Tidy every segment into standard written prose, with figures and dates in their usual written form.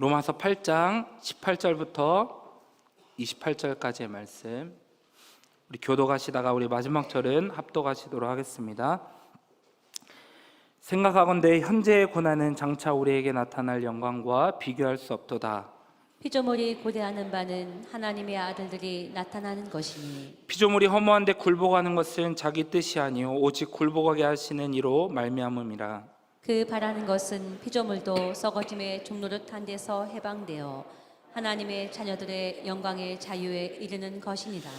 로마서 8장 18절부터 28절까지의 말씀, 우리 교독하시다가 우리 마지막 절은 합독하시도록 하겠습니다. 생각하건대 현재의 고난은 장차 우리에게 나타날 영광과 비교할 수 없도다. 피조물이 고대하는 바는 하나님의 아들들이 나타나는 것이니, 피조물이 허무한데 굴복하는 것은 자기 뜻이 아니요 오직 굴복하게 하시는 이로 말미암음이라. 그 바라는 것은 피조물도 썩어짐의 종노릇한 데서 해방되어 하나님의 자녀들의 영광의 자유에 이르는 것이니라.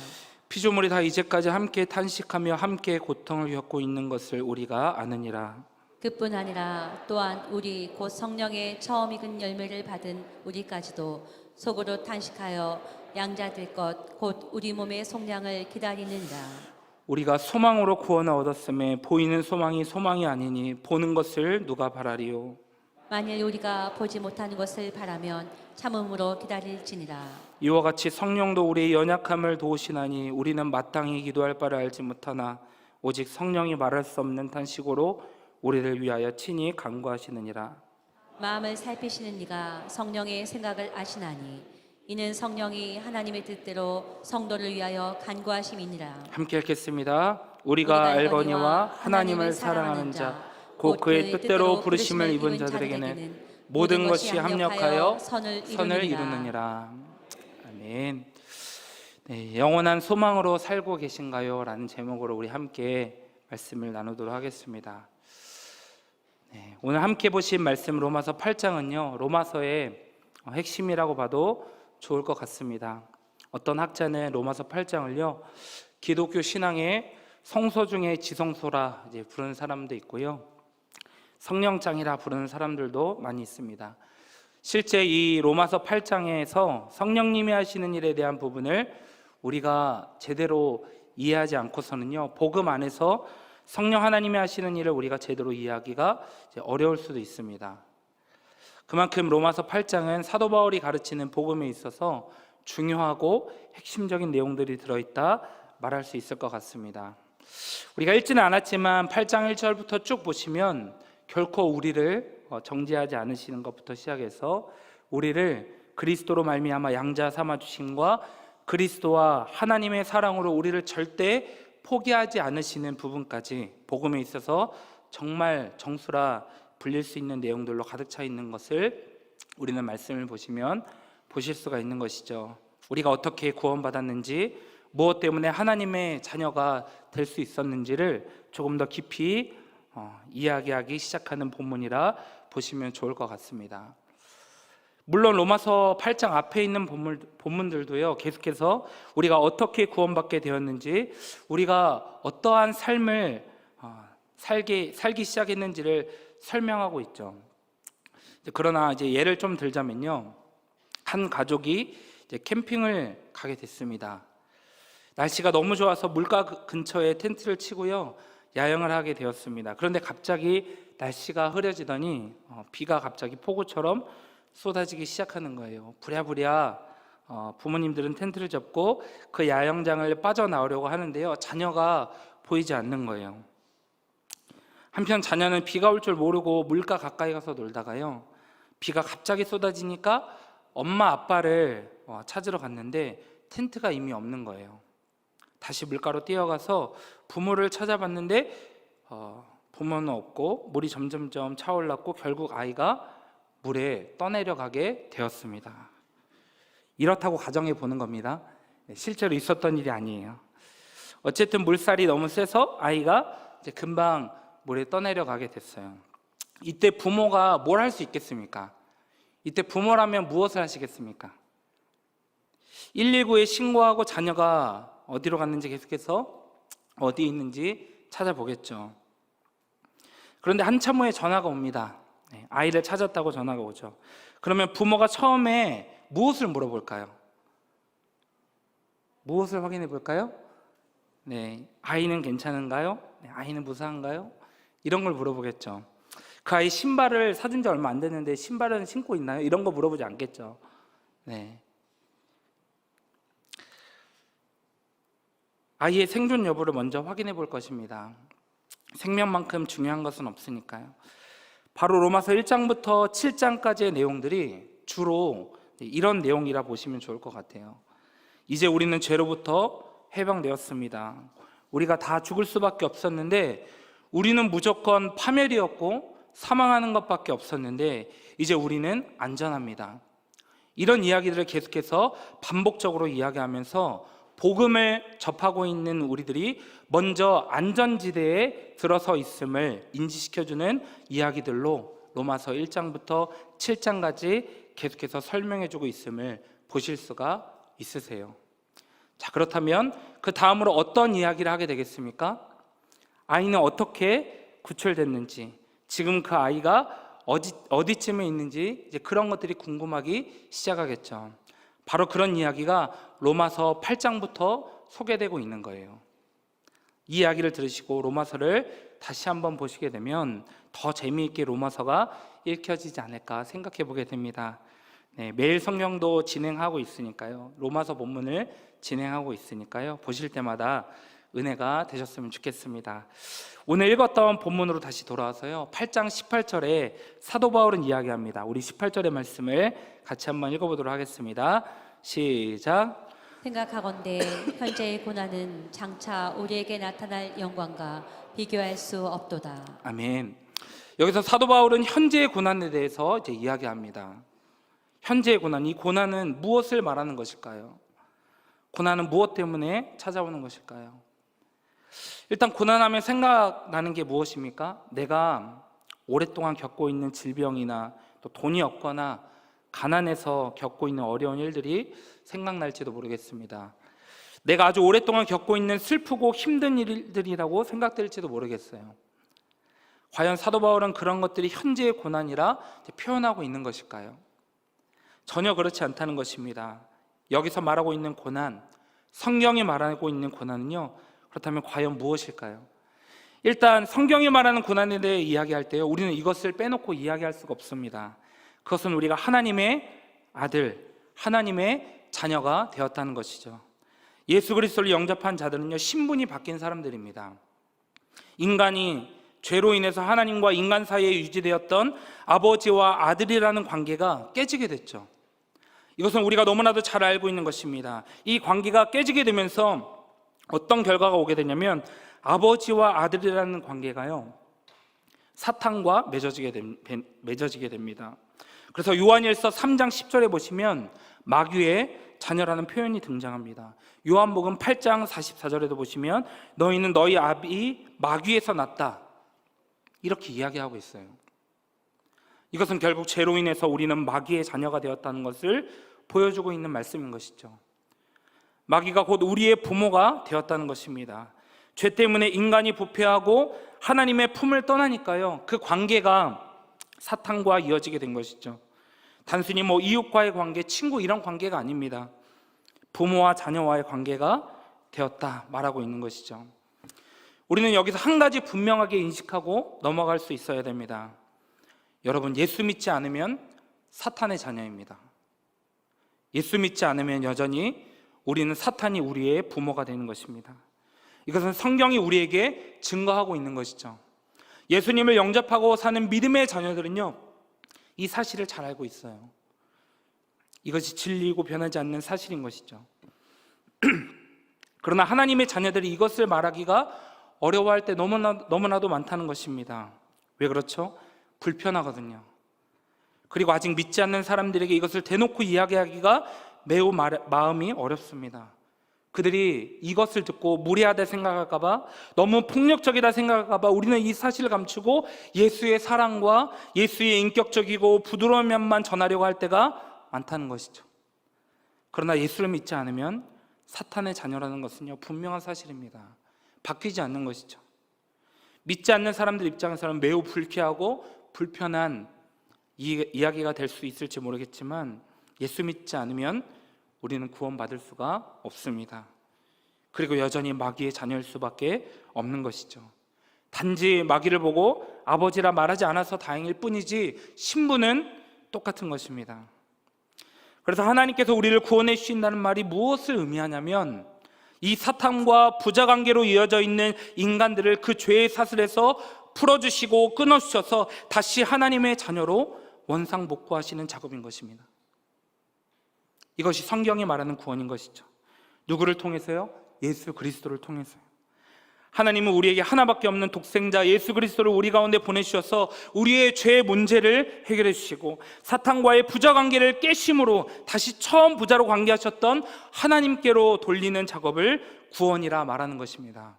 피조물이 다 이제까지 함께 탄식하며 함께 고통을 겪고 있는 것을 우리가 아느니라. 그뿐 아니라 또한 우리 곧 성령의 처음 익은 열매를 받은 우리까지도 속으로 탄식하여 양자될 것 곧 우리 몸의 속량을 기다리느니라. 우리가 소망으로 구원을 얻었음에 보이는 소망이 소망이 아니니 보는 것을 누가 바라리요. 만일 우리가 보지 못하는 것을 바라면 참음으로 기다릴지니라. 이와 같이 성령도 우리의 연약함을 도우시나니 우리는 마땅히 기도할 바를 알지 못하나 오직 성령이 말할 수 없는 탄식으로 우리를 위하여 친히 간구하시느니라. 마음을 살피시는 이가 성령의 생각을 아시나니 이는 성령이 하나님의 뜻대로 성도를 위하여 간구하심이니라. 함께 읽겠습니다. 우리가 알거니와 하나님을 사랑하는 자 곧 그의 뜻대로 부르심을 입은 자들에게는 모든 것이 합력하여 선을 이루느니라. 아멘. 네, 영원한 소망으로 살고 계신가요? 라는 제목으로 우리 함께 말씀을 나누도록 하겠습니다. 네, 오늘 함께 보신 말씀 로마서 8장은요 로마서의 핵심이라고 봐도 좋을 것 같습니다. 어떤 학자는 로마서 8장을요 기독교 신앙의 성소 중에 지성소라 이제 부르는 사람도 있고요, 성령장이라 부르는 사람들도 많이 있습니다. 실제 이 로마서 8장에서 성령님이 하시는 일에 대한 부분을 우리가 제대로 이해하지 않고서는요 복음 안에서 성령 하나님이 하시는 일을 우리가 제대로 이해하기가 어려울 수도 있습니다. 그만큼 로마서 8장은 사도 바울이 가르치는 복음에 있어서 중요하고 핵심적인 내용들이 들어있다 말할 수 있을 것 같습니다. 우리가 읽지는 않았지만 8장 1절부터 쭉 보시면 결코 우리를 정죄하지 않으시는 것부터 시작해서 우리를 그리스도로 말미암아 양자 삼아 주심과 그리스도와 하나님의 사랑으로 우리를 절대 포기하지 않으시는 부분까지 복음에 있어서 정말 정수라 불릴 수 있는 내용들로 가득 차 있는 것을 우리는 말씀을 보시면 보실 수가 있는 것이죠. 우리가 어떻게 구원받았는지, 무엇 때문에 하나님의 자녀가 될 수 있었는지를 조금 더 깊이 이야기하기 시작하는 본문이라 보시면 좋을 것 같습니다. 물론 로마서 8장 앞에 있는 본문들도요 계속해서 우리가 어떻게 구원받게 되었는지, 우리가 어떠한 삶을 살기 시작했는지를 설명하고 있죠. 그러나 이제 예를 좀 들자면요, 한 가족이 이제 캠핑을 가게 됐습니다. 날씨가 너무 좋아서 물가 근처에 텐트를 치고요 야영을 하게 되었습니다. 그런데 갑자기 날씨가 흐려지더니 비가 갑자기 폭우처럼 쏟아지기 시작하는 거예요. 부랴부랴 부모님들은 텐트를 접고 그 야영장을 빠져나오려고 하는데요 자녀가 보이지 않는 거예요. 한편 자녀는 비가 올 줄 모르고 물가 가까이 가서 놀다가요 비가 갑자기 쏟아지니까 엄마 아빠를 찾으러 갔는데 텐트가 이미 없는 거예요. 다시 물가로 뛰어가서 부모를 찾아봤는데 부모는 없고 물이 점점점 차올랐고 결국 아이가 물에 떠내려가게 되었습니다. 이렇다고 가정해 보는 겁니다. 실제로 있었던 일이 아니에요. 어쨌든 물살이 너무 세서 아이가 이제 금방 물에 떠내려가게 됐어요. 이때 부모가 뭘 할 수 있겠습니까? 이때 부모라면 무엇을 하시겠습니까? 119에 신고하고 자녀가 어디로 갔는지 계속해서 어디 있는지 찾아보겠죠. 그런데 한참 후에 전화가 옵니다. 아이를 찾았다고 전화가 오죠. 그러면 부모가 처음에 무엇을 물어볼까요? 무엇을 확인해 볼까요? 아이는 괜찮은가요? 아이는 무사한가요? 이런 걸 물어보겠죠. 그 아이 신발을 사준 지 얼마 안 됐는데 신발은 신고 있나요? 이런 거 물어보지 않겠죠. 아이의 생존 여부를 먼저 확인해 볼 것입니다. 생명만큼 중요한 것은 없으니까요. 바로 로마서 1장부터 7장까지의 내용들이 주로 이런 내용이라 보시면 좋을 것 같아요. 이제 우리는 죄로부터 해방되었습니다. 우리가 다 죽을 수밖에 없었는데 우리는 무조건 파멸이었고 사망하는 것밖에 없었는데 이제 우리는 안전합니다. 이런 이야기들을 계속해서 반복적으로 이야기하면서 복음을 접하고 있는 우리들이 먼저 안전지대에 들어서 있음을 인지시켜주는 이야기들로 로마서 1장부터 7장까지 계속해서 설명해주고 있음을 보실 수가 있으세요. 자, 그렇다면 그 다음으로 어떤 이야기를 하게 되겠습니까? 아이는 어떻게 구출됐는지, 지금 그 아이가 어디쯤에 있는지 이제 그런 것들이 궁금하기 시작하겠죠. 바로 그런 이야기가 로마서 8장부터 소개되고 있는 거예요. 이 이야기를 들으시고 로마서를 다시 한번 보시게 되면 더 재미있게 로마서가 읽혀지지 않을까 생각해 보게 됩니다. 네, 매일 성경도 진행하고 있으니까요. 로마서 본문을 진행하고 있으니까요. 보실 때마다 은혜가 되셨으면 좋겠습니다. 오늘 읽었던 본문으로 다시 돌아와서요. 8장 18절에 사도 바울은 이야기합니다. 우리 18절의 말씀을 같이 한번 읽어보도록 하겠습니다. 시작. 생각하건대 현재의 고난은 장차 우리에게 나타날 영광과 비교할 수 없도다. 아멘. 여기서 사도 바울은 현재의 고난에 대해서 이제 이야기합니다. 현재의 고난, 이 고난은 무엇을 말하는 것일까요? 고난은 무엇 때문에 찾아오는 것일까요? 일단 고난하면 생각나는 게 무엇입니까? 내가 오랫동안 겪고 있는 질병이나 또 돈이 없거나 가난해서 겪고 있는 어려운 일들이 생각날지도 모르겠습니다. 내가 아주 오랫동안 겪고 있는 슬프고 힘든 일들이라고 생각될지도 모르겠어요. 과연 사도 바울은 그런 것들이 현재의 고난이라 표현하고 있는 것일까요? 전혀 그렇지 않다는 것입니다. 여기서 말하고 있는 고난, 성경이 말하고 있는 고난은요, 그렇다면 과연 무엇일까요? 일단 성경이 말하는 고난에 대해 이야기할 때요, 우리는 이것을 빼놓고 이야기할 수가 없습니다. 그것은 우리가 하나님의 아들, 하나님의 자녀가 되었다는 것이죠. 예수 그리스도를 영접한 자들은요, 신분이 바뀐 사람들입니다. 인간이 죄로 인해서 하나님과 인간 사이에 유지되었던 아버지와 아들이라는 관계가 깨지게 됐죠. 이것은 우리가 너무나도 잘 알고 있는 것입니다. 이 관계가 깨지게 되면서 어떤 결과가 오게 되냐면 아버지와 아들이라는 관계가요, 사탄과 맺어지게 됩니다. 그래서 요한일서 3장 10절에 보시면 마귀의 자녀라는 표현이 등장합니다. 요한복음 8장 44절에도 보시면 너희는 너희 아비 마귀에서 났다, 이렇게 이야기하고 있어요. 이것은 결국 죄로 인해서 우리는 마귀의 자녀가 되었다는 것을 보여주고 있는 말씀인 것이죠. 마귀가 곧 우리의 부모가 되었다는 것입니다. 죄 때문에 인간이 부패하고 하나님의 품을 떠나니까요, 그 관계가 사탄과 이어지게 된 것이죠. 단순히 이웃과의 관계, 친구 이런 관계가 아닙니다. 부모와 자녀와의 관계가 되었다 말하고 있는 것이죠. 우리는 여기서 한 가지 분명하게 인식하고 넘어갈 수 있어야 됩니다. 여러분, 예수 믿지 않으면 사탄의 자녀입니다. 예수 믿지 않으면 여전히 우리는 사탄이 우리의 부모가 되는 것입니다. 이것은 성경이 우리에게 증거하고 있는 것이죠. 예수님을 영접하고 사는 믿음의 자녀들은요, 이 사실을 잘 알고 있어요. 이것이 진리이고 변하지 않는 사실인 것이죠. 그러나 하나님의 자녀들이 이것을 말하기가 어려워할 때 너무나도 많다는 것입니다. 왜 그렇죠? 불편하거든요. 그리고 아직 믿지 않는 사람들에게 이것을 대놓고 이야기하기가 매우 마음이 어렵습니다. 그들이 이것을 듣고 무례하다 생각할까 봐, 너무 폭력적이다 생각할까 봐 우리는 이 사실을 감추고 예수의 사랑과 예수의 인격적이고 부드러운 면만 전하려고 할 때가 많다는 것이죠. 그러나 예수를 믿지 않으면 사탄의 자녀라는 것은요, 분명한 사실입니다. 바뀌지 않는 것이죠. 믿지 않는 사람들 입장에서는 매우 불쾌하고 불편한 이야기가 될 수 있을지 모르겠지만 예수 믿지 않으면 우리는 구원받을 수가 없습니다. 그리고 여전히 마귀의 자녀일 수밖에 없는 것이죠. 단지 마귀를 보고 아버지라 말하지 않아서 다행일 뿐이지 신분은 똑같은 것입니다. 그래서 하나님께서 우리를 구원해 주신다는 말이 무엇을 의미하냐면, 이 사탄과 부자관계로 이어져 있는 인간들을 그 죄의 사슬에서 풀어주시고 끊어주셔서 다시 하나님의 자녀로 원상복구하시는 작업인 것입니다. 이것이 성경이 말하는 구원인 것이죠. 누구를 통해서요? 예수 그리스도를 통해서요. 하나님은 우리에게 하나밖에 없는 독생자 예수 그리스도를 우리 가운데 보내주셔서 우리의 죄의 문제를 해결해 주시고 사탄과의 부자 관계를 깨심으로 다시 처음 부자로 관계하셨던 하나님께로 돌리는 작업을 구원이라 말하는 것입니다.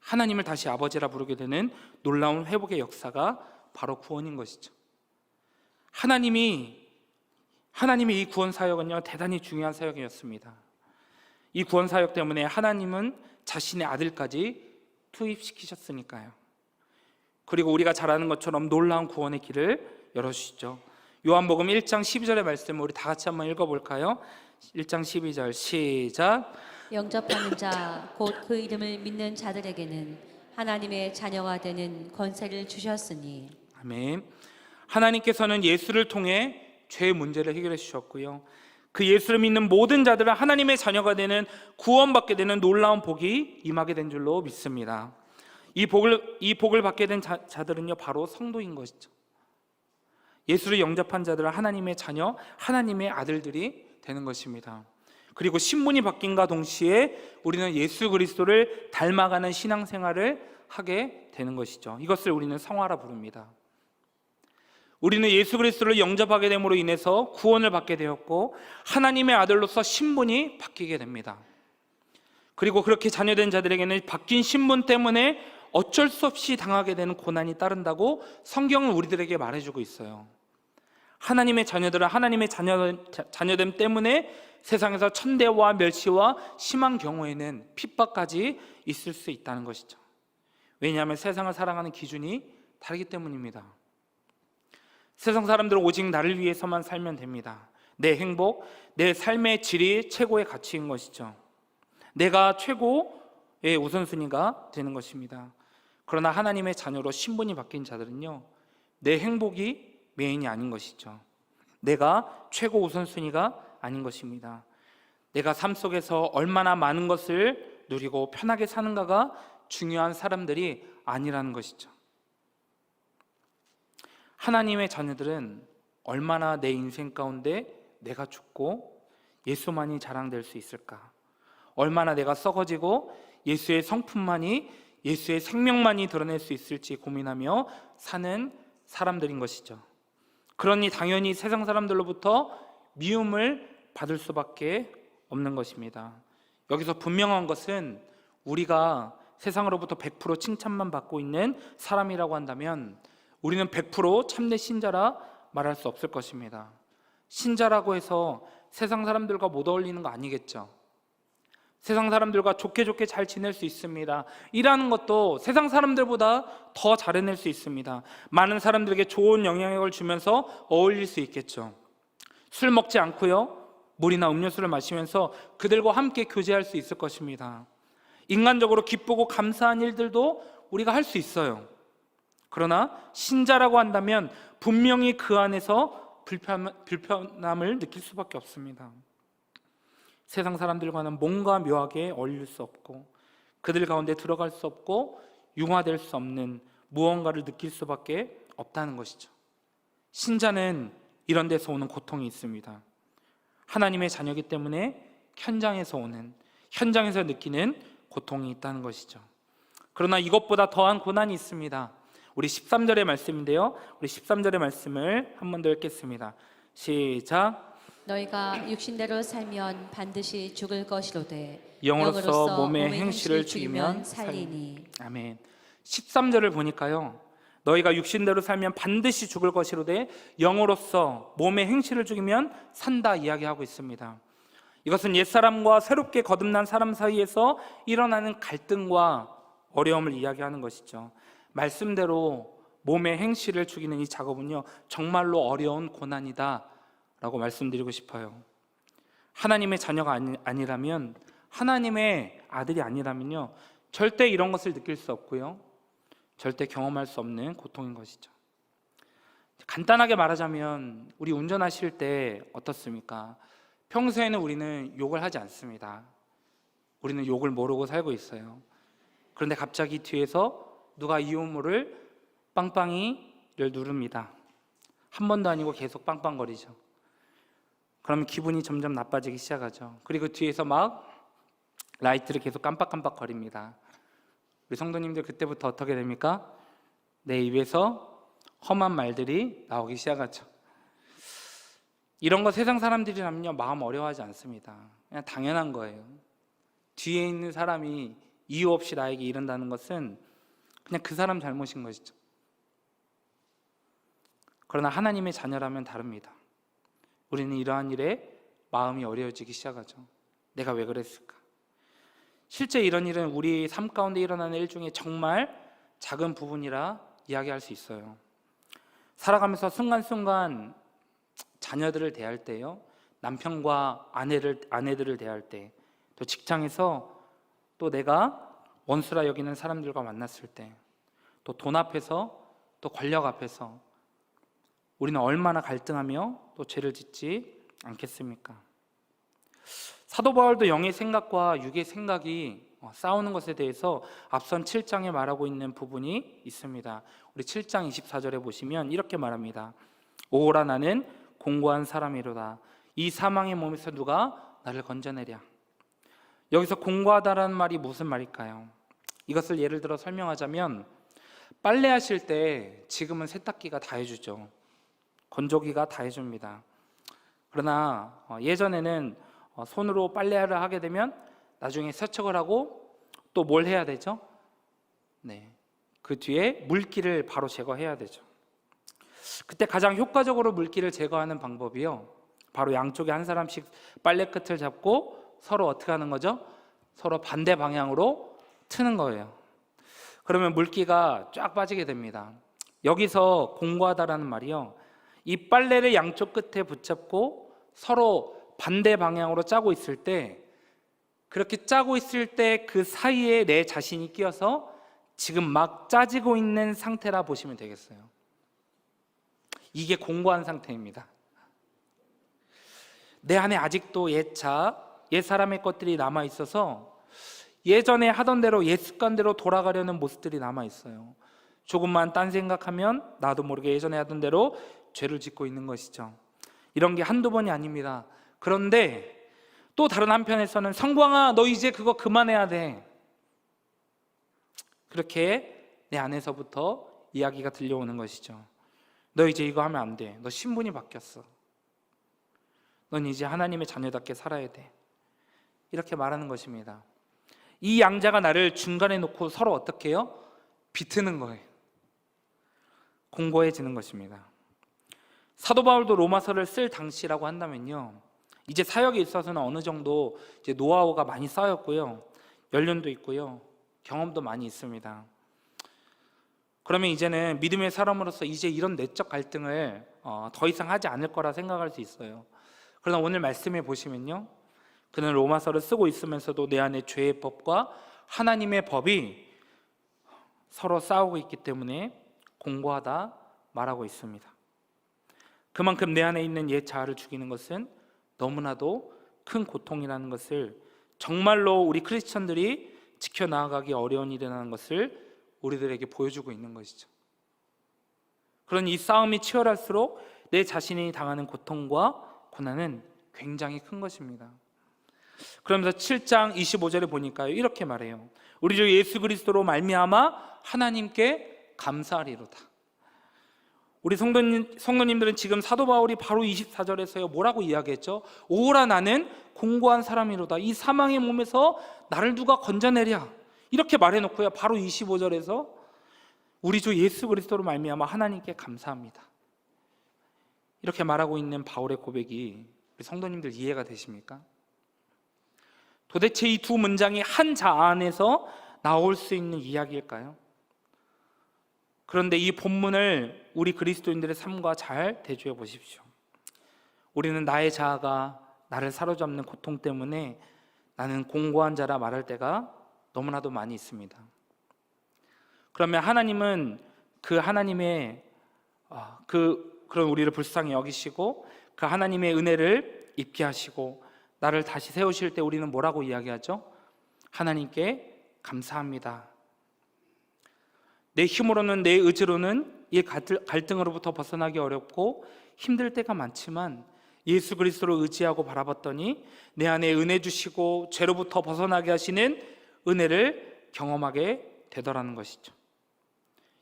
하나님을 다시 아버지라 부르게 되는 놀라운 회복의 역사가 바로 구원인 것이죠. 하나님의 이 구원 사역은요, 대단히 중요한 사역이었습니다. 이 구원 사역 때문에 하나님은 자신의 아들까지 투입시키셨으니까요. 그리고 우리가 잘 아는 것처럼 놀라운 구원의 길을 열어주시죠. 요한복음 1장 12절의 말씀을 우리 다 같이 한번 읽어볼까요? 1장 12절 시작. 영접하는 자 곧 그 이름을 믿는 자들에게는 하나님의 자녀가 되는 권세를 주셨으니. 아멘. 하나님께서는 예수를 통해 죄의 문제를 해결해 주셨고요, 그 예수를 믿는 모든 자들은 하나님의 자녀가 되는 구원받게 되는 놀라운 복이 임하게 된 줄로 믿습니다. 이 복을 받게 된 자들은요, 바로 성도인 것이죠. 예수를 영접한 자들은 하나님의 자녀, 하나님의 아들들이 되는 것입니다. 그리고 신분이 바뀐과 동시에 우리는 예수 그리스도를 닮아가는 신앙생활을 하게 되는 것이죠. 이것을 우리는 성화라 부릅니다. 우리는 예수 그리스도를 영접하게 됨으로 인해서 구원을 받게 되었고 하나님의 아들로서 신분이 바뀌게 됩니다. 그리고 그렇게 자녀된 자들에게는 바뀐 신분 때문에 어쩔 수 없이 당하게 되는 고난이 따른다고 성경은 우리들에게 말해주고 있어요. 하나님의 자녀들은 하나님의 자녀됨 때문에 세상에서 천대와 멸시와 심한 경우에는 핍박까지 있을 수 있다는 것이죠. 왜냐하면 세상을 사랑하는 기준이 다르기 때문입니다. 세상 사람들은 오직 나를 위해서만 살면 됩니다. 내 행복, 내 삶의 질이 최고의 가치인 것이죠. 내가 최고의 우선순위가 되는 것입니다. 그러나 하나님의 자녀로 신분이 바뀐 자들은요, 내 행복이 메인이 아닌 것이죠. 내가 최고 우선순위가 아닌 것입니다. 내가 삶 속에서 얼마나 많은 것을 누리고 편하게 사는가가 중요한 사람들이 아니라는 것이죠. 하나님의 자녀들은 얼마나 내 인생 가운데 내가 죽고 예수만이 자랑될 수 있을까? 얼마나 내가 썩어지고 예수의 성품만이, 예수의 생명만이 드러낼 수 있을지 고민하며 사는 사람들인 것이죠. 그러니 당연히 세상 사람들로부터 미움을 받을 수밖에 없는 것입니다. 여기서 분명한 것은 우리가 세상으로부터 100% 칭찬만 받고 있는 사람이라고 한다면 우리는 100% 참된 신자라 말할 수 없을 것입니다. 신자라고 해서 세상 사람들과 못 어울리는 거 아니겠죠. 세상 사람들과 좋게 잘 지낼 수 있습니다. 일하는 것도 세상 사람들보다 더 잘 해낼 수 있습니다. 많은 사람들에게 좋은 영향력을 주면서 어울릴 수 있겠죠. 술 먹지 않고요, 물이나 음료수를 마시면서 그들과 함께 교제할 수 있을 것입니다. 인간적으로 기쁘고 감사한 일들도 우리가 할 수 있어요. 그러나 신자라고 한다면 분명히 그 안에서 불편함을 느낄 수밖에 없습니다. 세상 사람들과는 뭔가 묘하게 어울릴 수 없고 그들 가운데 들어갈 수 없고 융화될 수 없는 무언가를 느낄 수밖에 없다는 것이죠. 신자는 이런 데서 오는 고통이 있습니다. 하나님의 자녀이기 때문에 현장에서 느끼는 고통이 있다는 것이죠. 그러나 이것보다 더한 고난이 있습니다. 우리 13절의 말씀인데요, 우리 13절의 말씀을 한 번 더 읽겠습니다. 시작. 너희가 육신대로 살면 반드시 죽을 것이로되 영으로서 몸의 행실을 죽이면 살리니. 아멘. 13절을 보니까요, 너희가 육신대로 살면 반드시 죽을 것이로되 영으로서 몸의 행실을 죽이면 산다 이야기하고 있습니다. 이것은 옛사람과 새롭게 거듭난 사람 사이에서 일어나는 갈등과 어려움을 이야기하는 것이죠. 말씀대로 몸의 행실을 죽이는 이 작업은요, 정말로 어려운 고난이다 라고 말씀드리고 싶어요. 하나님의 자녀가 아니라면, 하나님의 아들이 아니라면요, 절대 이런 것을 느낄 수 없고요, 절대 경험할 수 없는 고통인 것이죠. 간단하게 말하자면 우리 운전하실 때 어떻습니까? 평소에는 우리는 욕을 하지 않습니다. 우리는 욕을 모르고 살고 있어요. 그런데 갑자기 뒤에서 누가 이 유모를 빵빵이를 누릅니다. 한 번도 아니고 계속 빵빵거리죠. 그러면 기분이 점점 나빠지기 시작하죠. 그리고 뒤에서 막 라이트를 계속 깜빡깜빡 거립니다. 우리 성도님들 그때부터 어떻게 됩니까? 내 입에서 험한 말들이 나오기 시작하죠. 이런 거 세상 사람들이라면요 마음 어려워하지 않습니다. 그냥 당연한 거예요. 뒤에 있는 사람이 이유 없이 나에게 이른다는 것은 그냥 그 사람 잘못인 것이죠. 그러나 하나님의 자녀라면 다릅니다. 우리는 이러한 일에 마음이 어려워지기 시작하죠. 내가 왜 그랬을까? 실제 이런 일은 우리 삶 가운데 일어나는 일 중에 정말 작은 부분이라 이야기할 수 있어요. 살아가면서 순간순간 자녀들을 대할 때요, 남편과 아내들을 대할 때, 또 직장에서 또 내가 원수라 여기는 사람들과 만났을 때, 또 돈 앞에서, 또 권력 앞에서 우리는 얼마나 갈등하며 또 죄를 짓지 않겠습니까? 사도 바울도 영의 생각과 육의 생각이 싸우는 것에 대해서 앞선 7장에 말하고 있는 부분이 있습니다. 우리 7장 24절에 보시면 이렇게 말합니다. 오라 나는 공고한 사람이로다. 이 사망의 몸에서 누가 나를 건져내랴. 여기서 공고하다라는 말이 무슨 말일까요? 이것을 예를 들어 설명하자면 빨래하실 때 지금은 세탁기가 다 해주죠. 건조기가 다 해줍니다. 그러나 예전에는 손으로 빨래를 하게 되면 나중에 세척을 하고 또 뭘 해야 되죠? 네, 그 뒤에 물기를 바로 제거해야 되죠. 그때 가장 효과적으로 물기를 제거하는 방법이요, 바로 양쪽에 한 사람씩 빨래 끝을 잡고 서로 어떻게 하는 거죠? 서로 반대 방향으로 트는 거예요. 그러면 물기가 쫙 빠지게 됩니다. 여기서 공고하다라는 말이요, 이 빨래를 양쪽 끝에 붙잡고 서로 반대 방향으로 짜고 있을 때, 그렇게 짜고 있을 때 그 사이에 내 자신이 끼어서 지금 막 짜지고 있는 상태라 보시면 되겠어요. 이게 공고한 상태입니다. 내 안에 아직도 옛 사람의 것들이 남아 있어서 예전에 하던 대로 옛 습관대로 돌아가려는 모습들이 남아 있어요. 조금만 딴 생각하면 나도 모르게 예전에 하던 대로 죄를 짓고 있는 것이죠. 이런 게 한두 번이 아닙니다. 그런데 또 다른 한편에서는 성광아, 너 이제 그거 그만해야 돼. 그렇게 내 안에서부터 이야기가 들려오는 것이죠. 너 이제 이거 하면 안 돼. 너 신분이 바뀌었어. 넌 이제 하나님의 자녀답게 살아야 돼. 이렇게 말하는 것입니다. 이 양자가 나를 중간에 놓고 서로 어떻게 해요? 비트는 거예요. 공고해지는 것입니다. 사도 바울도 로마서를 쓸 당시라고 한다면요, 이제 사역에 있어서는 어느 정도 이제 노하우가 많이 쌓였고요, 연륜도 있고요, 경험도 많이 있습니다. 그러면 이제는 믿음의 사람으로서 이제 이런 내적 갈등을 더 이상 하지 않을 거라 생각할 수 있어요. 그러나 오늘 말씀에 보시면요, 그는 로마서를 쓰고 있으면서도 내 안에 죄의 법과 하나님의 법이 서로 싸우고 있기 때문에 공고하다 말하고 있습니다. 그만큼 내 안에 있는 옛 자아를 죽이는 것은 너무나도 큰 고통이라는 것을, 정말로 우리 크리스천들이 지켜나가기 어려운 일이라는 것을 우리들에게 보여주고 있는 것이죠. 그러니 이 싸움이 치열할수록 내 자신이 당하는 고통과 고난은 굉장히 큰 것입니다. 그러면서 7장 25절에 보니까요, 이렇게 말해요. 우리 주 예수 그리스도로 말미암아 하나님께 감사하리로다. 우리 성도님들은 지금 사도 바울이 바로 24절에서요 뭐라고 이야기했죠? 오라 나는 공고한 사람이로다. 이 사망의 몸에서 나를 누가 건져내랴. 이렇게 말해놓고요, 바로 25절에서 우리 주 예수 그리스도로 말미암아 하나님께 감사합니다. 이렇게 말하고 있는 바울의 고백이 우리 성도님들 이해가 되십니까? 도대체 이 두 문장이 한 자아 안에서 나올 수 있는 이야기일까요? 그런데 이 본문을 우리 그리스도인들의 삶과 잘 대조해 보십시오. 우리는 나의 자아가 나를 사로잡는 고통 때문에 나는 공고한 자라 말할 때가 너무나도 많이 있습니다. 그러면 하나님은 그 하나님의 그런 우리를 불쌍히 여기시고 그 하나님의 은혜를 입게 하시고 나를 다시 세우실 때 우리는 뭐라고 이야기하죠? 하나님께 감사합니다. 내 힘으로는, 내 의지로는 이 갈등으로부터 벗어나기 어렵고 힘들 때가 많지만 예수 그리스도를 의지하고 바라봤더니 내 안에 은혜 주시고 죄로부터 벗어나게 하시는 은혜를 경험하게 되더라는 것이죠.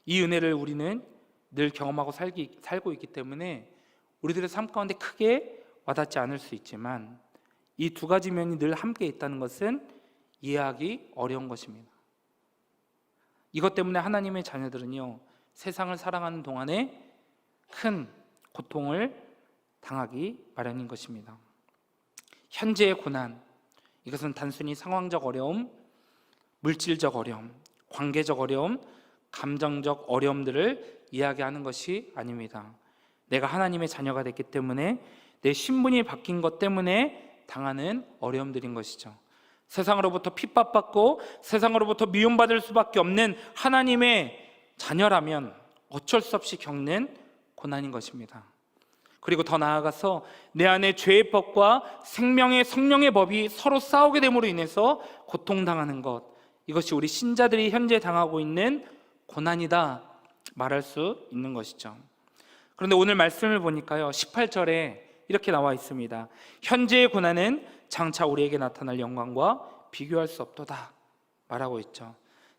이 은혜를 우리는 늘 경험하고 살고 있기 때문에 우리들의 삶 가운데 크게 와닿지 않을 수 있지만 이 두 가지 면이 늘 함께 있다는 것은 이해하기 어려운 것입니다. 이것 때문에 하나님의 자녀들은요, 세상을 살아가는 동안에 큰 고통을 당하기 마련인 것입니다. 현재의 고난, 이것은 단순히 상황적 어려움, 물질적 어려움, 관계적 어려움, 감정적 어려움들을 이야기하는 것이 아닙니다. 내가 하나님의 자녀가 됐기 때문에 내 신분이 바뀐 것 때문에 당하는 어려움들인 것이죠. 세상으로부터 핍박받고 세상으로부터 미움받을 수밖에 없는 하나님의 자녀라면 어쩔 수 없이 겪는 고난인 것입니다. 그리고 더 나아가서 내 안에 죄의 법과 생명의 성령의 법이 서로 싸우게 됨으로 인해서 고통당하는 것, 이것이 우리 신자들이 현재 당하고 있는 고난이다 말할 수 있는 것이죠. 그런데 오늘 말씀을 보니까요, 18절에 이렇게 나와 있습니다. 현재의 고난은 장차 우리에게 나타날 영광과 비교할 수 없도다 말하고 있죠.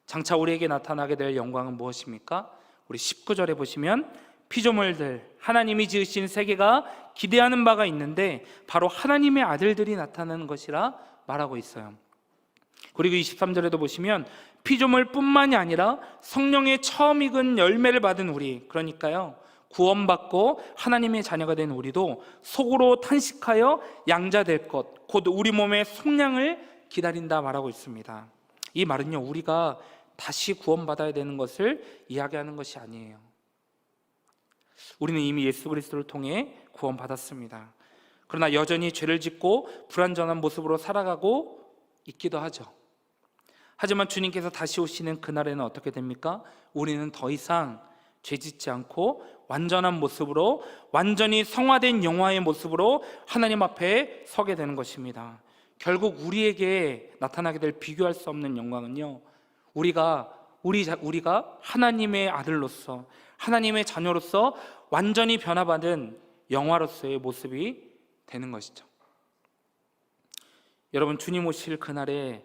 장차 우리에게 나타나게 될 영광은 무엇입니까? 우리 19절에 보시면 피조물들, 하나님이 지으신 세계가 기대하는 바가 있는데 바로 하나님의 아들들이 나타나는 것이라 말하고 있어요. 그리고 23절에도 보시면 피조물뿐만이 아니라 성령의 처음 익은 열매를 받은 우리, 그러니까요, 구원받고 하나님의 자녀가 된 우리도 속으로 탄식하여 양자될 것, 곧 우리 몸의 속량을 기다린다 말하고 있습니다. 이 말은요, 우리가 다시 구원받아야 되는 것을 이야기하는 것이 아니에요. 우리는 이미 예수 그리스도를 통해 구원받았습니다. 그러나 여전히 죄를 짓고 불완전한 모습으로 살아가고 있기도 하죠. 하지만 주님께서 다시 오시는 그날에는 어떻게 됩니까? 우리는 더 이상 죄짓지 않고 완전한 모습으로, 완전히 성화된 영화의 모습으로 하나님 앞에 서게 되는 것입니다. 결국 우리에게 나타나게 될 비교할 수 없는 영광은요, 우리가 하나님의 아들로서, 하나님의 자녀로서 완전히 변화받은 영화로서의 모습이 되는 것이죠. 여러분, 주님 오실 그날에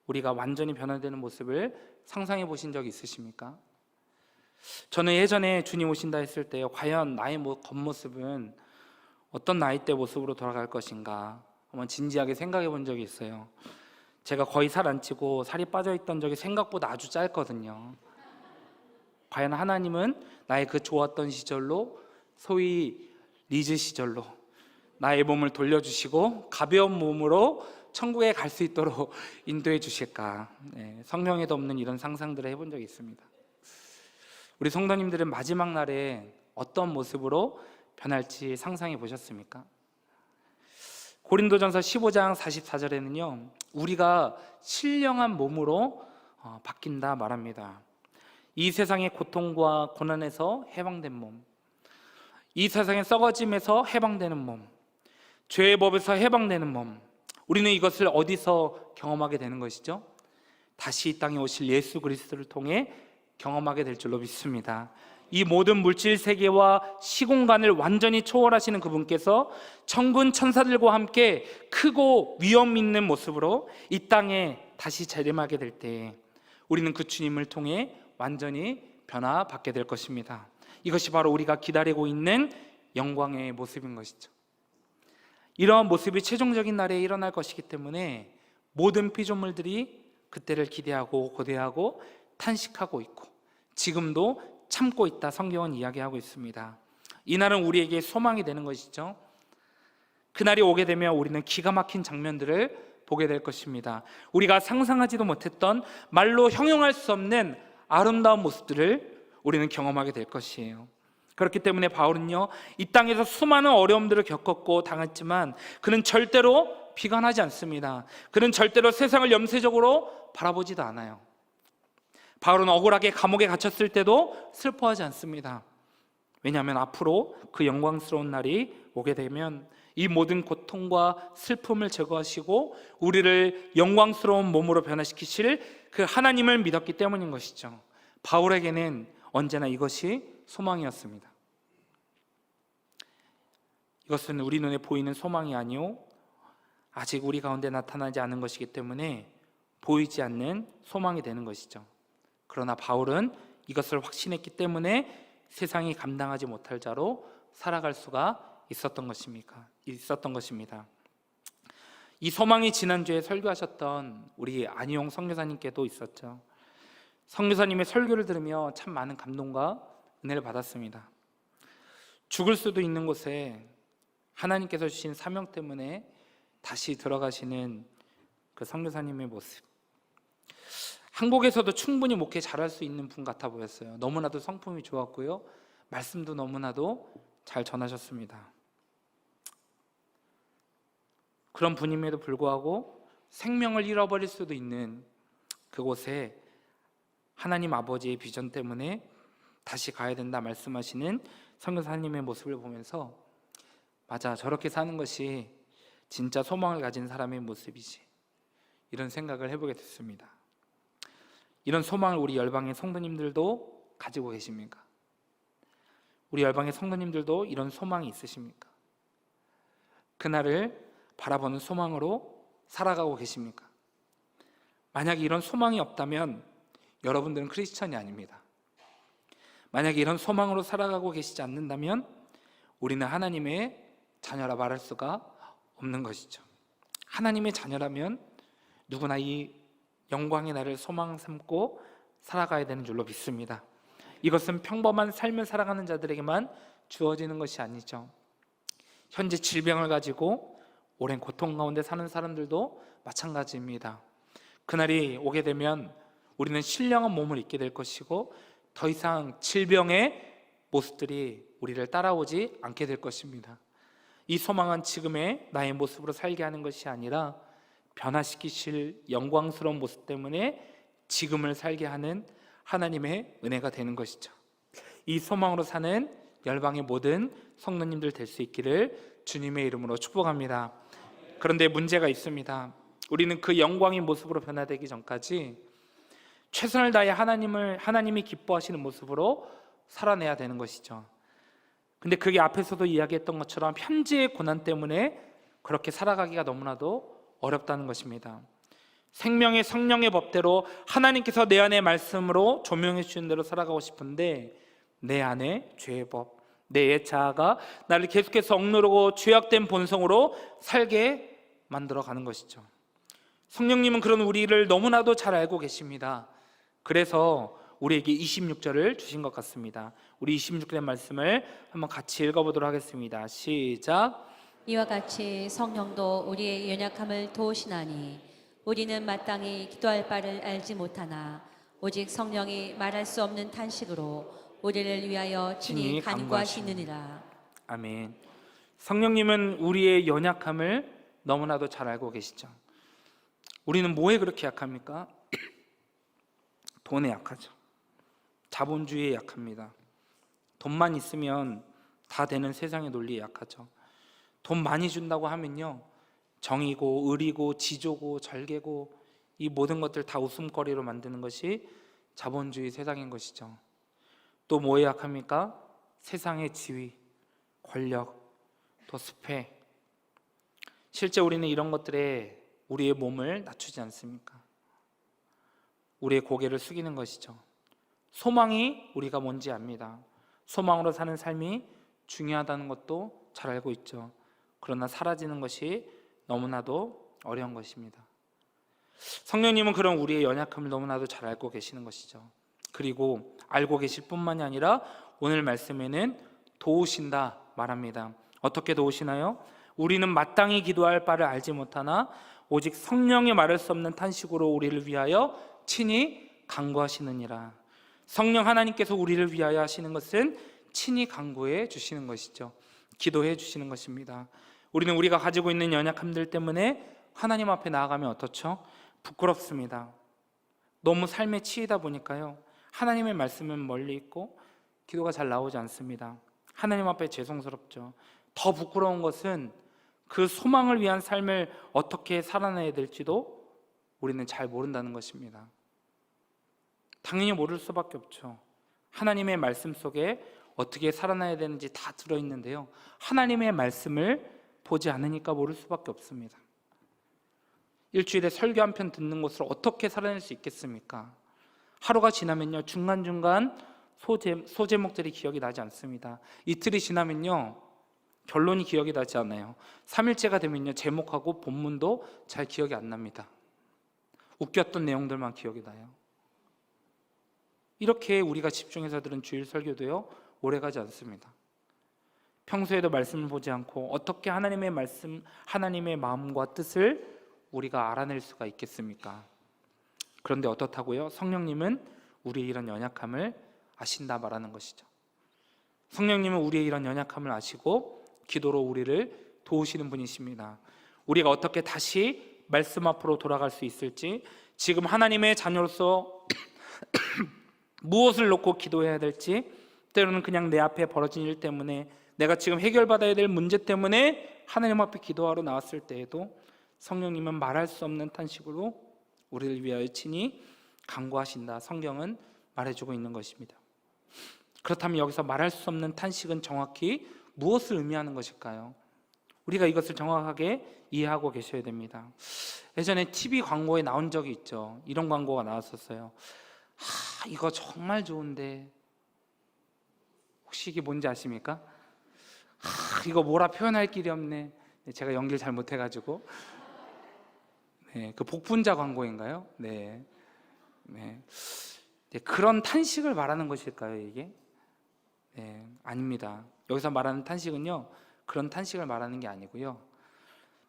우리가 완전히 변화되는 모습을 상상해 보신 적 있으십니까? 저는 예전에 주님 오신다 했을 때 과연 나의 겉모습은 어떤 나이대 모습으로 돌아갈 것인가 한번 진지하게 생각해 본 적이 있어요. 제가 거의 살 안 찌고 살이 빠져 있던 적이 생각보다 아주 짧거든요. 과연 하나님은 나의 그 좋았던 시절로, 소위 리즈 시절로 나의 몸을 돌려주시고 가벼운 몸으로 천국에 갈 수 있도록 인도해 주실까? 성경에도 없는 이런 상상들을 해본 적이 있습니다. 우리 성도님들은 마지막 날에 어떤 모습으로 변할지 상상해 보셨습니까? 고린도전서 15장 44절에는요, 우리가 신령한 몸으로 바뀐다 말합니다. 이 세상의 고통과 고난에서 해방된 몸, 이 세상의 썩어짐에서 해방되는 몸, 죄의 법에서 해방되는 몸, 우리는 이것을 어디서 경험하게 되는 것이죠? 다시 이 땅에 오실 예수 그리스도를 통해 경험하게 될 줄로 믿습니다. 이 모든 물질 세계와 시공간을 완전히 초월하시는 그분께서 천군 천사들과 함께 크고 위엄 있는 모습으로 이 땅에 다시 재림하게 될 때 우리는 그 주님을 통해 완전히 변화받게 될 것입니다. 이것이 바로 우리가 기다리고 있는 영광의 모습인 것이죠. 이러한 모습이 최종적인 날에 일어날 것이기 때문에 모든 피조물들이 그때를 기대하고 고대하고 탄식하고 있고 지금도 참고 있다 성경은 이야기하고 있습니다. 이날은 우리에게 소망이 되는 것이죠. 그날이 오게 되면 우리는 기가 막힌 장면들을 보게 될 것입니다. 우리가 상상하지도 못했던, 말로 형용할 수 없는 아름다운 모습들을 우리는 경험하게 될 것이에요. 그렇기 때문에 바울은요, 이 땅에서 수많은 어려움들을 겪었고 당했지만 그는 절대로 비관하지 않습니다. 그는 절대로 세상을 염세적으로 바라보지도 않아요. 바울은 억울하게 감옥에 갇혔을 때도 슬퍼하지 않습니다. 왜냐하면 앞으로 그 영광스러운 날이 오게 되면 이 모든 고통과 슬픔을 제거하시고 우리를 영광스러운 몸으로 변화시키실 그 하나님을 믿었기 때문인 것이죠. 바울에게는 언제나 이것이 소망이었습니다. 이것은 우리 눈에 보이는 소망이 아니요 아직 우리 가운데 나타나지 않은 것이기 때문에 보이지 않는 소망이 되는 것이죠. 그러나 바울은 이것을 확신했기 때문에 세상이 감당하지 못할 자로 살아갈 수가 있었던 것입니다. 이 소망이 지난주에 설교하셨던 우리 안희용 선교사님께도 있었죠. 선교사님의 설교를 들으며 참 많은 감동과 은혜를 받았습니다. 죽을 수도 있는 곳에 하나님께서 주신 사명 때문에 다시 들어가시는 그 선교사님의 모습, 한국에서도 충분히 목회 잘할 수 있는 분 같아 보였어요. 너무나도 성품이 좋았고요, 말씀도 너무나도 잘 전하셨습니다. 그런 분임에도 불구하고 생명을 잃어버릴 수도 있는 그곳에 하나님 아버지의 비전 때문에 다시 가야 된다 말씀하시는 선교사님의 모습을 보면서 맞아, 저렇게 사는 것이 진짜 소망을 가진 사람의 모습이지, 이런 생각을 해보게 됐습니다. 이런 소망을 우리 열방의 성도님들도 가지고 계십니까? 우리 열방의 성도님들도 이런 소망이 있으십니까? 그날을 바라보는 소망으로 살아가고 계십니까? 만약에 이런 소망이 없다면 여러분들은 크리스천이 아닙니다. 만약에 이런 소망으로 살아가고 계시지 않는다면 우리는 하나님의 자녀라 말할 수가 없는 것이죠. 하나님의 자녀라면 누구나 이 영광의 날을 소망 삼고 살아가야 되는 줄로 믿습니다. 이것은 평범한 삶을 살아가는 자들에게만 주어지는 것이 아니죠. 현재 질병을 가지고 오랜 고통 가운데 사는 사람들도 마찬가지입니다. 그날이 오게 되면 우리는 신령한 몸을 입게 될 것이고 더 이상 질병의 모습들이 우리를 따라오지 않게 될 것입니다. 이 소망은 지금의 나의 모습으로 살게 하는 것이 아니라 변화시키실 영광스러운 모습 때문에 지금을 살게 하는 하나님의 은혜가 되는 것이죠. 이 소망으로 사는 열방의 모든 성도님들 될 수 있기를 주님의 이름으로 축복합니다. 그런데 문제가 있습니다. 우리는 그 영광의 모습으로 변화되기 전까지 최선을 다해 하나님이 기뻐하시는 모습으로 살아내야 되는 것이죠. 근데 그게 앞에서도 이야기했던 것처럼 현재의 고난 때문에 그렇게 살아가기가 너무나도 어렵다는 것입니다. 생명의 성령의 법대로 하나님께서 내 안의 말씀으로 조명해 주신 대로 살아가고 싶은데 내 안에 죄의 법, 내 옛 자아가 나를 계속해서 억누르고 죄악된 본성으로 살게 만들어가는 것이죠. 성령님은 그런 우리를 너무나도 잘 알고 계십니다. 그래서 우리에게 26절을 주신 것 같습니다. 우리 26절의 말씀을 한번 같이 읽어보도록 하겠습니다. 시작. 이와 같이 성령도 우리의 연약함을 도우시나니 우리는 마땅히 기도할 바를 알지 못하나 오직 성령이 말할 수 없는 탄식으로 우리를 위하여 친히 간구하시느니라. 아멘. 성령님은 우리의 연약함을 너무나도 잘 알고 계시죠. 우리는 뭐에 그렇게 약합니까? 돈에 약하죠. 자본주의에 약합니다. 돈만 있으면 다 되는 세상의 논리에 약하죠. 돈 많이 준다고 하면요, 정이고 의리고 지조고 절개고 이 모든 것들 다 웃음거리로 만드는 것이 자본주의 세상인 것이죠. 또 뭐에 약합니까? 세상의 지위, 권력, 또 습회. 실제 우리는 이런 것들에 우리의 몸을 낮추지 않습니까? 우리의 고개를 숙이는 것이죠. 소망이 우리가 뭔지 압니다. 소망으로 사는 삶이 중요하다는 것도 잘 알고 있죠. 그러나 사라지는 것이 너무나도 어려운 것입니다. 성령님은 그런 우리의 연약함을 너무나도 잘 알고 계시는 것이죠. 그리고 알고 계실 뿐만이 아니라 오늘 말씀에는 도우신다 말합니다. 어떻게 도우시나요? 우리는 마땅히 기도할 바를 알지 못하나 오직 성령이 말할 수 없는 탄식으로 우리를 위하여 친히 간구하시느니라. 성령 하나님께서 우리를 위하여 하시는 것은 친히 간구해 주시는 것이죠. 기도해 주시는 것입니다. 우리는 우리가 가지고 있는 연약함들 때문에 하나님 앞에 나아가면 어떻죠? 부끄럽습니다. 너무 삶에 치이다 보니까요, 하나님의 말씀은 멀리 있고 기도가 잘 나오지 않습니다. 하나님 앞에 죄송스럽죠. 더 부끄러운 것은 그 소망을 위한 삶을 어떻게 살아내야 될지도 우리는 잘 모른다는 것입니다. 당연히 모를 수밖에 없죠. 하나님의 말씀 속에 어떻게 살아나야 되는지 다 들어있는데요, 하나님의 말씀을 보지 않으니까 모를 수밖에 없습니다. 일주일에 설교 한 편 듣는 것으로 어떻게 살아낼 수 있겠습니까? 하루가 지나면요, 중간중간 소제목들이 기억이 나지 않습니다. 이틀이 지나면요, 결론이 기억이 나지 않아요. 3일째가 되면요, 제목하고 본문도 잘 기억이 안 납니다. 웃겼던 내용들만 기억이 나요. 이렇게 우리가 집중해서 들은 주일 설교도요, 오래가지 않습니다. 평소에도 말씀을 보지 않고 어떻게 하나님의 말씀, 하나님의 마음과 뜻을 우리가 알아낼 수가 있겠습니까? 그런데 어떻다고요? 성령님은 우리의 이런 연약함을 아신다 말하는 것이죠. 성령님은 우리의 이런 연약함을 아시고 기도로 우리를 도우시는 분이십니다. 우리가 어떻게 다시 말씀 앞으로 돌아갈 수 있을지, 지금 하나님의 자녀로서 무엇을 놓고 기도해야 될지, 때로는 그냥 내 앞에 벌어진 일 때문에, 내가 지금 해결받아야 될 문제 때문에 하나님 앞에 기도하러 나왔을 때에도 성령님은 말할 수 없는 탄식으로 우리를 위하여 친히 간구하신다, 성경은 말해주고 있는 것입니다. 그렇다면 여기서 말할 수 없는 탄식은 정확히 무엇을 의미하는 것일까요? 우리가 이것을 정확하게 이해하고 계셔야 됩니다. 예전에 TV 광고에 나온 적이 있죠. 이런 광고가 나왔었어요. 이거 정말 좋은데, 혹시 이게 뭔지 아십니까? 이거 뭐라 표현할 길이 없네. 제가 연기를 잘 못해가지고. 네, 그 복분자 광고인가요? 네. 그런 탄식을 말하는 것일까요, 이게? 네, 아닙니다. 여기서 말하는 탄식은요, 그런 탄식을 말하는 게 아니고요,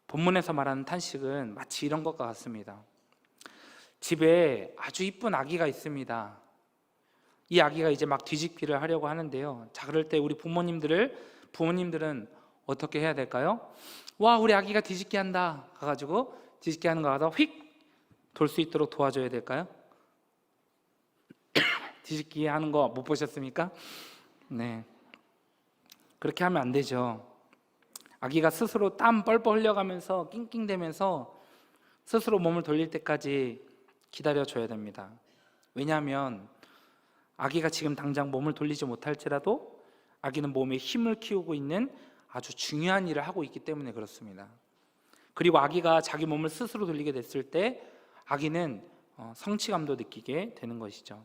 본문에서 말하는 탄식은 마치 이런 것과 같습니다. 집에 아주 이쁜 아기가 있습니다. 이 아기가 이제 막 뒤집기를 하려고 하는데요, 자, 그럴 때 우리 부모님들은 어떻게 해야 될까요? 와, 우리 아기가 뒤집기 한다 가가지고 뒤집기 하는 거 가서 휙 돌 수 있도록 도와줘야 될까요? 뒤집기 하는 거 못 보셨습니까? 네, 그렇게 하면 안 되죠. 아기가 스스로 땀 뻘뻘 흘려가면서 낑낑대면서 스스로 몸을 돌릴 때까지 기다려줘야 됩니다. 왜냐하면 아기가 지금 당장 몸을 돌리지 못할지라도 아기는 몸에 힘을 키우고 있는 아주 중요한 일을 하고 있기 때문에 그렇습니다. 그리고 아기가 자기 몸을 스스로 돌리게 됐을 때 아기는 성취감도 느끼게 되는 것이죠.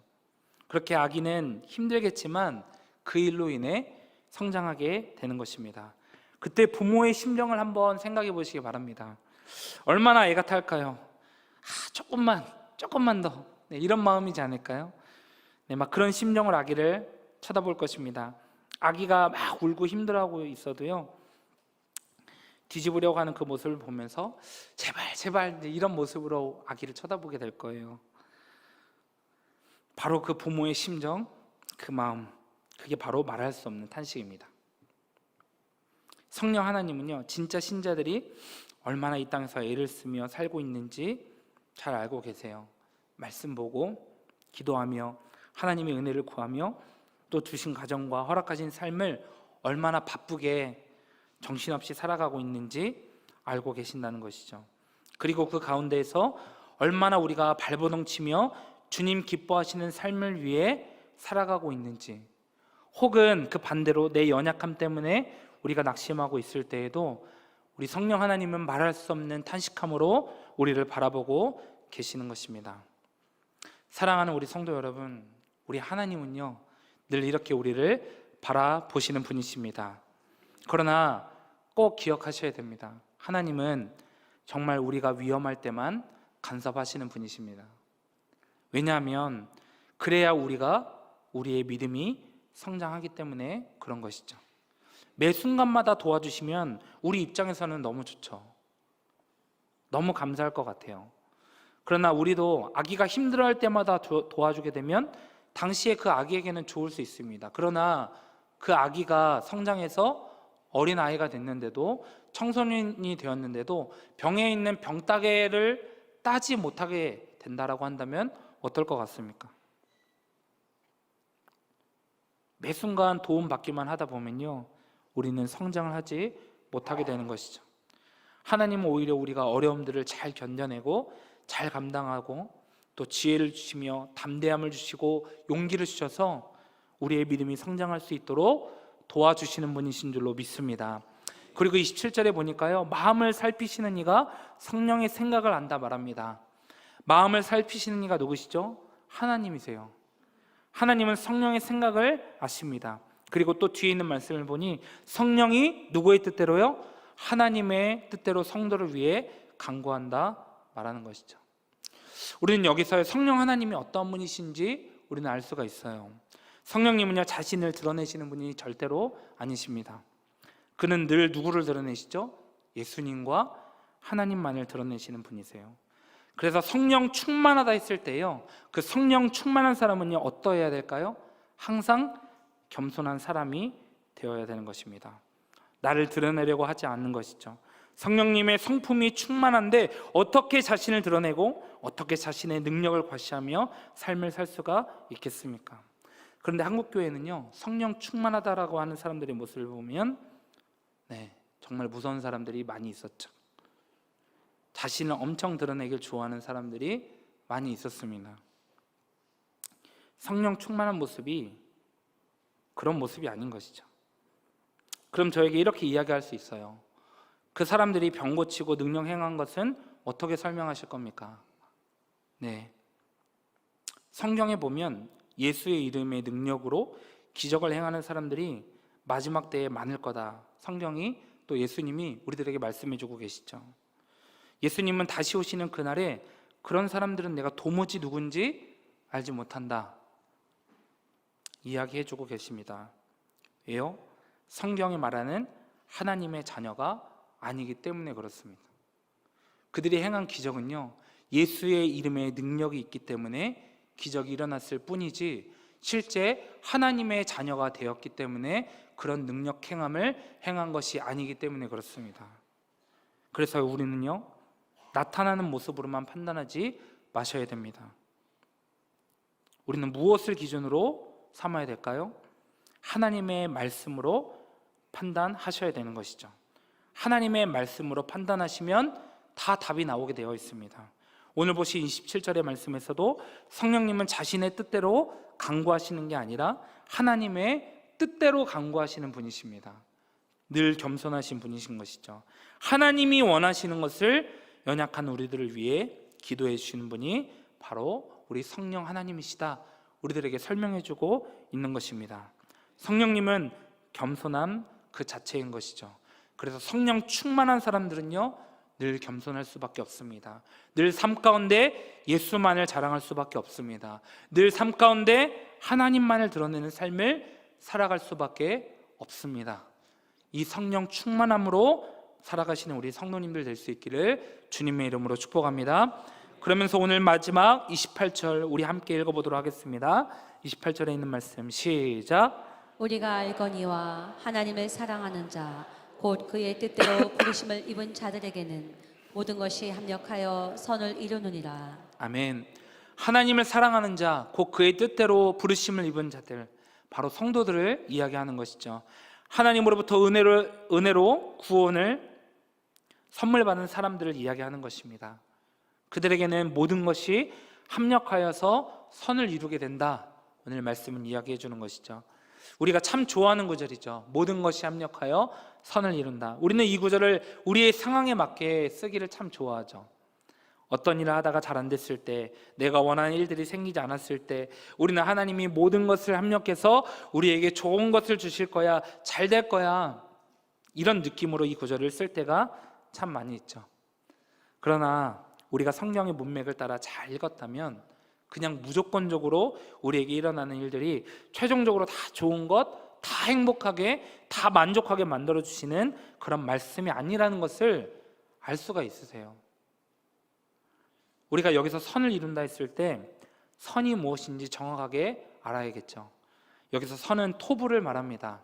그렇게 아기는 힘들겠지만 그 일로 인해 성장하게 되는 것입니다. 그때 부모의 심정을 한번 생각해 보시기 바랍니다. 얼마나 애가 탈까요? 조금만 더, 네, 이런 마음이지 않을까요? 네, 막 그런 심정을 아기를 쳐다볼 것입니다. 아기가 막 울고 힘들어하고 있어도요, 뒤집으려고 하는 그 모습을 보면서 제발 이런 모습으로 아기를 쳐다보게 될 거예요. 바로 그 부모의 심정, 그 마음, 그게 바로 말할 수 없는 탄식입니다. 성령 하나님은요, 진짜 신자들이 얼마나 이 땅에서 애를 쓰며 살고 있는지 잘 알고 계세요. 말씀 보고 기도하며 하나님의 은혜를 구하며 또 주신 가정과 허락하신 삶을 얼마나 바쁘게 정신없이 살아가고 있는지 알고 계신다는 것이죠. 그리고 그 가운데에서 얼마나 우리가 발버둥치며 주님 기뻐하시는 삶을 위해 살아가고 있는지, 혹은 그 반대로 내 연약함 때문에 우리가 낙심하고 있을 때에도 우리 성령 하나님은 말할 수 없는 탄식함으로 우리를 바라보고 계시는 것입니다. 사랑하는 우리 성도 여러분, 우리 하나님은요, 늘 이렇게 우리를 바라보시는 분이십니다. 그러나 꼭 기억하셔야 됩니다. 하나님은 정말 우리가 위험할 때만 간섭하시는 분이십니다. 왜냐하면 그래야 우리의 믿음이 성장하기 때문에 그런 것이죠. 매 순간마다 도와주시면 우리 입장에서는 너무 좋죠. 너무 감사할 것 같아요. 그러나 우리도 아기가 힘들어할 때마다 도와주게 되면 당시에 그 아기에게는 좋을 수 있습니다. 그러나 그 아기가 성장해서 어린아이가 됐는데도, 청소년이 되었는데도 병에 있는 병따개를 따지 못하게 된다라고 한다면 어떨 것 같습니까? 매 순간 도움받기만 하다 보면요, 우리는 성장을 하지 못하게 되는 것이죠. 하나님은 오히려 우리가 어려움들을 잘 견뎌내고 잘 감당하고 또 지혜를 주시며 담대함을 주시고 용기를 주셔서 우리의 믿음이 성장할 수 있도록 도와주시는 분이신 줄로 믿습니다. 그리고 27절에 보니까요, 마음을 살피시는 이가 성령의 생각을 안다 말합니다. 마음을 살피시는 이가 누구시죠? 하나님이세요. 하나님은 성령의 생각을 아십니다. 그리고 또 뒤에 있는 말씀을 보니 성령이 누구의 뜻대로요? 하나님의 뜻대로 성도를 위해 간구한다 말하는 것이죠. 우리는 여기서 성령 하나님이 어떤 분이신지 우리는 알 수가 있어요. 성령님은요, 자신을 드러내시는 분이 절대로 아니십니다. 그는 늘 누구를 드러내시죠? 예수님과 하나님만을 드러내시는 분이세요. 그래서 성령 충만하다 했을 때요, 그 성령 충만한 사람은요, 어떠해야 될까요? 항상 겸손한 사람이 되어야 되는 것입니다. 나를 드러내려고 하지 않는 것이죠. 성령님의 성품이 충만한데 어떻게 자신을 드러내고 어떻게 자신의 능력을 과시하며 삶을 살 수가 있겠습니까? 그런데 한국교회는요, 성령 충만하다라고 하는 사람들의 모습을 보면 정말 무서운 사람들이 많이 있었죠. 자신을 엄청 드러내길 좋아하는 사람들이 많이 있었습니다. 성령 충만한 모습이 그런 모습이 아닌 것이죠. 그럼 저에게 이렇게 이야기할 수 있어요. 그 사람들이 병 고치고 능력 행한 것은 어떻게 설명하실 겁니까? 성경에 보면 예수의 이름의 능력으로 기적을 행하는 사람들이 마지막 때에 많을 거다. 성경이 또 예수님이 우리들에게 말씀해 주고 계시죠. 예수님은 다시 오시는 그날에 그런 사람들은 내가 도무지 누군지 알지 못한다 이야기해 주고 계십니다. 왜요? 성경이 말하는 하나님의 자녀가 아니기 때문에 그렇습니다. 그들이 행한 기적은요, 예수의 이름에 능력이 있기 때문에 기적이 일어났을 뿐이지 실제 하나님의 자녀가 되었기 때문에 그런 능력 행함을 행한 것이 아니기 때문에 그렇습니다. 그래서 우리는요, 나타나는 모습으로만 판단하지 마셔야 됩니다. 우리는 무엇을 기준으로 삼아야 될까요? 하나님의 말씀으로 판단하셔야 되는 것이죠. 하나님의 말씀으로 판단하시면 다 답이 나오게 되어 있습니다. 오늘 보신 27절의 말씀에서도 성령님은 자신의 뜻대로 간구하시는 게 아니라 하나님의 뜻대로 간구하시는 분이십니다. 늘 겸손하신 분이신 것이죠. 하나님이 원하시는 것을 연약한 우리들을 위해 기도해 주시는 분이 바로 우리 성령 하나님이시다, 우리들에게 설명해 주고 있는 것입니다. 성령님은 겸손함 그 자체인 것이죠. 그래서 성령 충만한 사람들은요, 늘 겸손할 수밖에 없습니다. 늘 삶 가운데 예수만을 자랑할 수밖에 없습니다. 늘 삶 가운데 하나님만을 드러내는 삶을 살아갈 수밖에 없습니다. 이 성령 충만함으로 살아가시는 우리 성도님들 될 수 있기를 주님의 이름으로 축복합니다. 그러면서 오늘 마지막 28절 우리 함께 읽어보도록 하겠습니다. 28절에 있는 말씀 시작. 우리가 알거니와 하나님을 사랑하는 자 곧 그의 뜻대로 부르심을 입은 자들에게는 모든 것이 합력하여 선을 이루느니라. 아멘. 하나님을 사랑하는 자 곧 그의 뜻대로 부르심을 입은 자들, 바로 성도들을 이야기하는 것이죠. 하나님으로부터 은혜로 구원을 선물 받은 사람들을 이야기하는 것입니다. 그들에게는 모든 것이 합력하여서 선을 이루게 된다. 오늘 말씀은 이야기해 주는 것이죠. 우리가 참 좋아하는 구절이죠. 모든 것이 합력하여 선을 이룬다. 우리는 이 구절을 우리의 상황에 맞게 쓰기를 참 좋아하죠. 어떤 일을 하다가 잘 안 됐을 때, 내가 원하는 일들이 생기지 않았을 때, 우리는 하나님이 모든 것을 합력해서 우리에게 좋은 것을 주실 거야, 잘 될 거야, 이런 느낌으로 이 구절을 쓸 때가 참 많이 있죠. 그러나 우리가 성경의 문맥을 따라 잘 읽었다면 그냥 무조건적으로 우리에게 일어나는 일들이 최종적으로 다 좋은 것, 다 행복하게, 다 만족하게 만들어주시는 그런 말씀이 아니라는 것을 알 수가 있으세요. 우리가 여기서 선을 이룬다 했을 때 선이 무엇인지 정확하게 알아야겠죠. 여기서 선은 토부를 말합니다.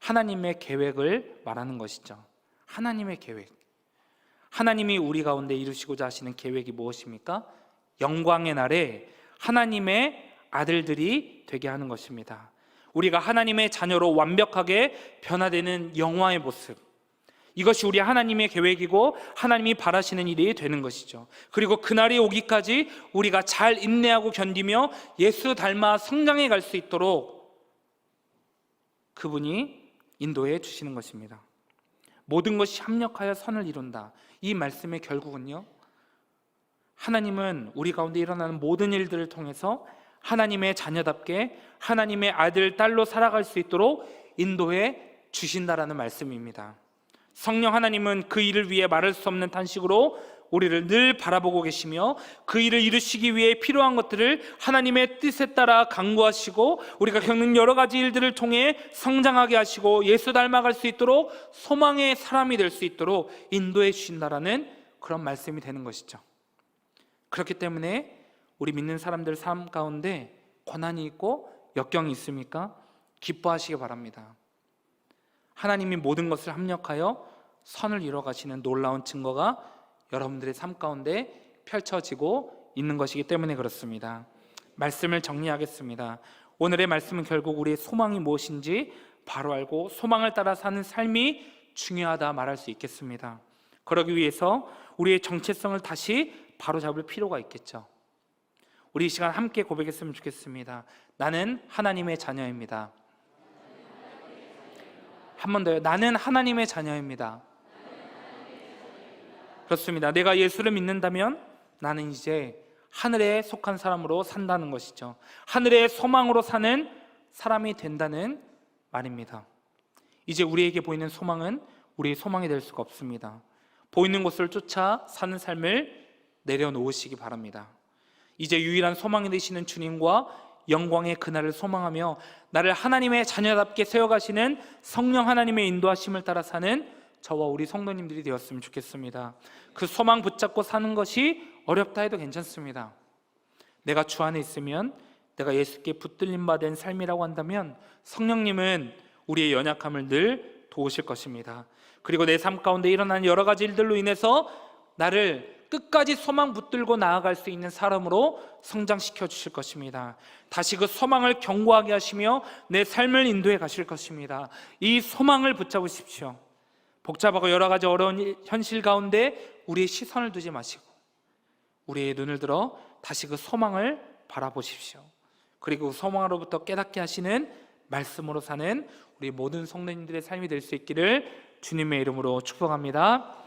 하나님의 계획을 말하는 것이죠. 하나님의 계획. 하나님이 우리 가운데 이루시고자 하시는 계획이 무엇입니까? 영광의 날에 하나님의 아들들이 되게 하는 것입니다. 우리가 하나님의 자녀로 완벽하게 변화되는 영화의 모습, 이것이 우리 하나님의 계획이고 하나님이 바라시는 일이 되는 것이죠. 그리고 그날이 오기까지 우리가 잘 인내하고 견디며 예수 닮아 성장해 갈 수 있도록 그분이 인도해 주시는 것입니다. 모든 것이 합력하여 선을 이룬다. 이 말씀의 결국은요, 하나님은 우리 가운데 일어나는 모든 일들을 통해서 하나님의 자녀답게 하나님의 아들, 딸로 살아갈 수 있도록 인도해 주신다라는 말씀입니다. 성령 하나님은 그 일을 위해 말할 수 없는 탄식으로 우리를 늘 바라보고 계시며 그 일을 이루시기 위해 필요한 것들을 하나님의 뜻에 따라 강구하시고 우리가 겪는 여러 가지 일들을 통해 성장하게 하시고 예수 닮아갈 수 있도록 소망의 사람이 될 수 있도록 인도해 주신다라는 그런 말씀이 되는 것이죠. 그렇기 때문에 우리 믿는 사람들 삶 가운데 고난이 있고 역경이 있습니까? 기뻐하시기 바랍니다. 하나님이 모든 것을 합력하여 선을 이뤄가시는 놀라운 증거가 여러분들의 삶 가운데 펼쳐지고 있는 것이기 때문에 그렇습니다. 말씀을 정리하겠습니다. 오늘의 말씀은 결국 우리의 소망이 무엇인지 바로 알고 소망을 따라 사는 삶이 중요하다 말할 수 있겠습니다. 그러기 위해서 우리의 정체성을 다시 바로잡을 필요가 있겠죠. 우리 이 시간 함께 고백했으면 좋겠습니다. 나는 하나님의 자녀입니다. 한 번 더요. 나는 하나님의 자녀입니다. 그렇습니다. 내가 예수를 믿는다면 나는 이제 하늘에 속한 사람으로 산다는 것이죠. 하늘의 소망으로 사는 사람이 된다는 말입니다. 이제 우리에게 보이는 소망은 우리의 소망이 될 수가 없습니다. 보이는 것을 쫓아 사는 삶을 내려놓으시기 바랍니다. 이제 유일한 소망이 되시는 주님과 영광의 그날을 소망하며 나를 하나님의 자녀답게 세워가시는 성령 하나님의 인도하심을 따라 사는 저와 우리 성도님들이 되었으면 좋겠습니다. 그 소망 붙잡고 사는 것이 어렵다 해도 괜찮습니다. 내가 주 안에 있으면, 내가 예수께 붙들림 받은 삶이라고 한다면 성령님은 우리의 연약함을 늘 도우실 것입니다. 그리고 내 삶 가운데 일어나는 여러 가지 일들로 인해서 나를 끝까지 소망 붙들고 나아갈 수 있는 사람으로 성장시켜 주실 것입니다. 다시 그 소망을 견고하게 하시며 내 삶을 인도해 가실 것입니다. 이 소망을 붙잡으십시오. 복잡하고 여러 가지 어려운 현실 가운데 우리의 시선을 두지 마시고 우리의 눈을 들어 다시 그 소망을 바라보십시오. 그리고 그 소망으로부터 깨닫게 하시는 말씀으로 사는 우리 모든 성도님들의 삶이 될 수 있기를 주님의 이름으로 축복합니다.